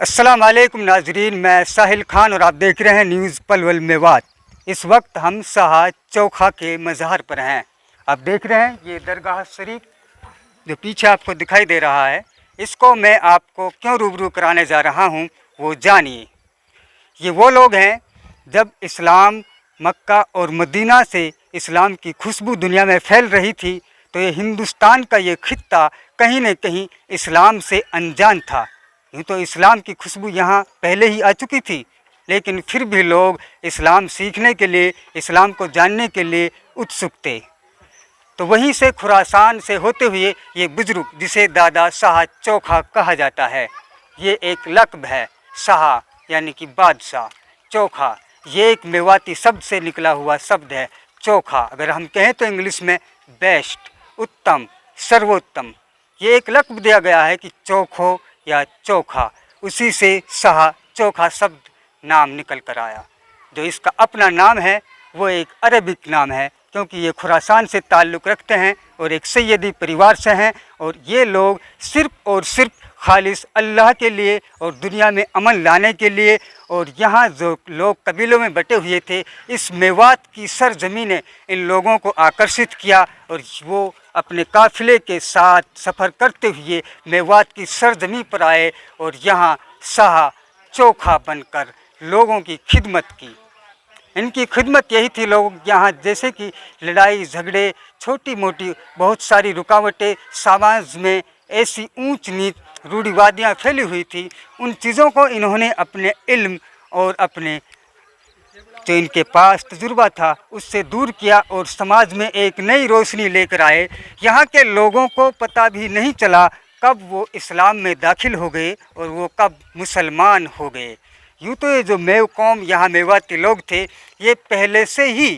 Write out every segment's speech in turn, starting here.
अस्सलाम वालेकुम नाजरीन, मैं साहिल खान और आप देख रहे हैं न्यूज़ पलवल मेवात। इस वक्त हम शाह चौखा के मज़ार पर हैं। आप देख रहे हैं ये दरगाह शरीफ जो पीछे आपको दिखाई दे रहा है, इसको मैं आपको क्यों रूबरू कराने जा रहा हूँ वो जानिए। ये वो लोग हैं, जब इस्लाम मक्का और मदीना से इस्लाम की खुशबू दुनिया में फैल रही थी तो ये हिंदुस्तान का ये खित्ता कहीं न कहीं इस्लाम से अनजान था। यूँ तो इस्लाम की खुशबू यहाँ पहले ही आ चुकी थी, लेकिन फिर भी लोग इस्लाम सीखने के लिए, इस्लाम को जानने के लिए उत्सुक थे। तो वहीं से खुरासान से होते हुए ये बुज़ुर्ग, जिसे दादा शाह चौखा कहा जाता है, ये एक लक़्ब है। शाह यानी कि बादशाह, चौखा ये एक मेवाती शब्द से निकला हुआ शब्द है। चौखा अगर हम कहें तो इंग्लिश में बेस्ट, उत्तम, सर्वोत्तम, ये एक लक़्ब दिया गया है कि चौखो या चोखा, उसी से शाह चौखा शब्द नाम निकल कर आया। जो इसका अपना नाम है वो एक अरबिक नाम है, क्योंकि ये खुरासान से ताल्लुक़ रखते हैं और एक सैयदी परिवार से हैं, और ये लोग सिर्फ़ और सिर्फ खालिस अल्लाह के लिए और दुनिया में अमन लाने के लिए, और यहाँ जो लोग कबीलों में बटे हुए थे, इस मेवात की सरजमी ने इन लोगों को आकर्षित किया और वो अपने काफ़िले के साथ सफ़र करते हुए मेवात की सरजमी पर आए और यहाँ शाह चोखा बनकर लोगों की खिदमत की। इनकी खिदमत यही थी, लोग यहाँ जैसे कि लड़ाई झगड़े, छोटी मोटी बहुत सारी रुकावटें, समाज में ऐसी ऊंच नीच रूढ़िवादियाँ फैली हुई थी, उन चीज़ों को इन्होंने अपने इल्म और अपने जो इनके पास तजुर्बा था उससे दूर किया और समाज में एक नई रोशनी लेकर आए। यहाँ के लोगों को पता भी नहीं चला कब वो इस्लाम में दाखिल हो गए और वो कब मुसलमान हो गए। यूँ तो ये जो मेव कौम, यहाँ मेवाती लोग थे, ये पहले से ही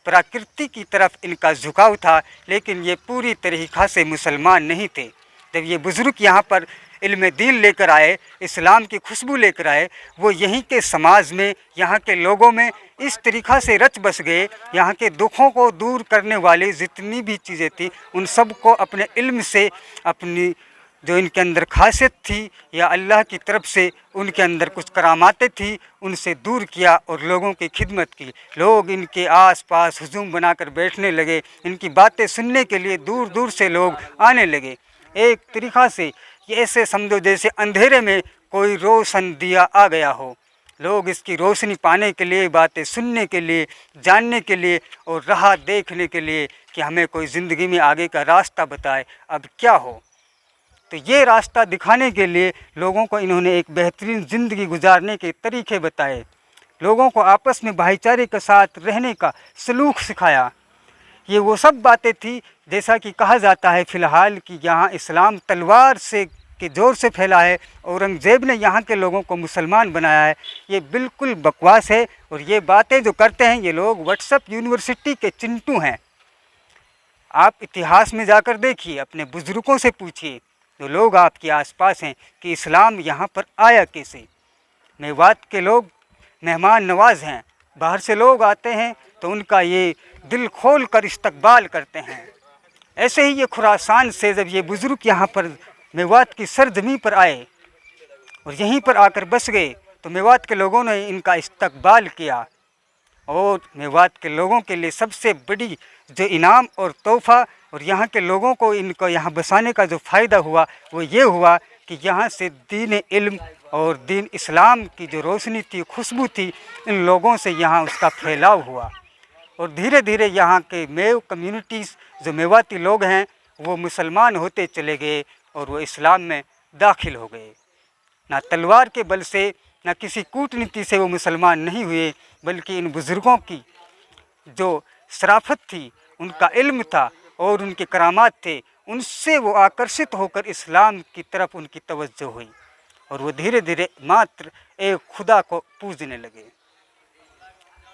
प्रकृति की तरफ इनका झुकाव था, लेकिन ये पूरी तरीक़ा से मुसलमान नहीं थे। जब ये बुज़ुर्ग यहाँ पर इल्म दीन लेकर आए, इस्लाम की खुशबू लेकर आए, वो यहीं के समाज में, यहाँ के लोगों में इस तरीक़ा से रच बस गए। यहाँ के दुखों को दूर करने वाली जितनी भी चीज़ें थी, उन सब को अपने इल्म से, अपनी जो इनके अंदर खासियत थी या अल्लाह की तरफ से उनके अंदर कुछ करामातें थी, उनसे दूर किया और लोगों की खिदमत की। लोग इनके आस पास हुजूम बनाकर बैठने लगे, इनकी बातें सुनने के लिए दूर दूर से लोग आने लगे। एक तरीक़ा से ये ऐसे समझो जैसे अंधेरे में कोई रोशन दिया आ गया हो। लोग इसकी रोशनी पाने के लिए, बातें सुनने के लिए, जानने के लिए और राह देखने के लिए कि हमें कोई ज़िंदगी में आगे का रास्ता बताए, अब क्या हो। तो ये रास्ता दिखाने के लिए लोगों को इन्होंने एक बेहतरीन ज़िंदगी गुजारने के तरीक़े बताए, लोगों को आपस में भाईचारे के साथ रहने का सलूक सिखाया। ये वो सब बातें थी, जैसा कि कहा जाता है फ़िलहाल कि यहाँ इस्लाम तलवार से के ज़ोर से फैला है, औरंगज़ेब ने यहाँ के लोगों को मुसलमान बनाया है। ये बिल्कुल बकवास है और ये बातें जो करते हैं ये लोग व्हाट्सएप यूनिवर्सिटी के चिंटू हैं। आप इतिहास में जाकर देखिए, अपने बुज़ुर्गों से पूछिए, जो लोग आपके आसपास हैं, कि इस्लाम यहाँ पर आया कैसे। मेवात के लोग मेहमान नवाज हैं, बाहर से लोग आते हैं तो उनका ये दिल खोल कर इस्तकबाल करते हैं। ऐसे ही ये खुरासान से जब ये बुज़ुर्ग यहाँ पर मेवात की सरजमी पर आए और यहीं पर आकर बस गए, तो मेवात के लोगों ने इनका इस्तकबाल किया। और मेवात के लोगों के लिए सबसे बड़ी जो इनाम और तोहफ़ा और यहाँ के लोगों को इनको यहाँ बसाने का जो फ़ायदा हुआ वो ये हुआ कि यहाँ से दीन इल्म और दीन इस्लाम की जो रोशनी थी, खुशबू थी, इन लोगों से यहाँ उसका फैलाव हुआ। और धीरे धीरे यहाँ के मेव कम्युनिटीज़, जो मेवाती लोग हैं, वो मुसलमान होते चले गए और वो इस्लाम में दाखिल हो गए। ना तलवार के बल से, ना किसी कूटनीति से वो मुसलमान नहीं हुए, बल्कि इन बुज़ुर्गों की जो शराफत थी, उनका इल्म था और उनके करामात थे, उनसे वो आकर्षित होकर इस्लाम की तरफ उनकी तवज्जो हुई और वो धीरे धीरे मात्र एक खुदा को पूजने लगे।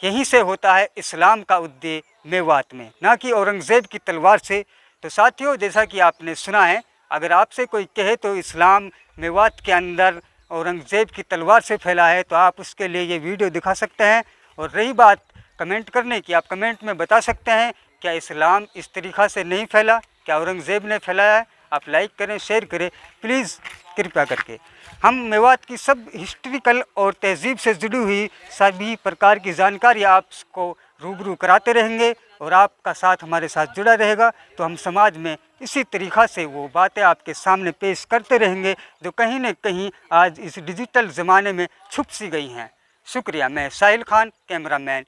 यहीं से होता है इस्लाम का उदय मेवात में, ना कि औरंगज़ेब की तलवार से। तो साथियों, जैसा कि आपने सुना है, अगर आपसे कोई कहे तो इस्लाम मेवात के अंदर औरंगज़ेब की तलवार से फैला है, तो आप उसके लिए ये वीडियो दिखा सकते हैं। और रही बात कमेंट करने की, आप कमेंट में बता सकते हैं क्या इस्लाम इस तरीक़ा से नहीं फैला, क्या औरंगज़ेब ने फैलाया है। आप लाइक करें, शेयर करें प्लीज़, कृपया करके। हम मेवात की सब हिस्ट्रिकल और तहज़ीब से जुड़ी हुई सभी प्रकार की जानकारी आपको रूबरू कराते रहेंगे और आपका साथ हमारे साथ जुड़ा रहेगा। तो हम समाज में इसी तरीक़ा से वो बातें आपके सामने पेश करते रहेंगे जो कहीं न कहीं आज इस डिजिटल ज़माने में छुप सी गई हैं। शुक्रिया। मैं साहिल खान, कैमरामैन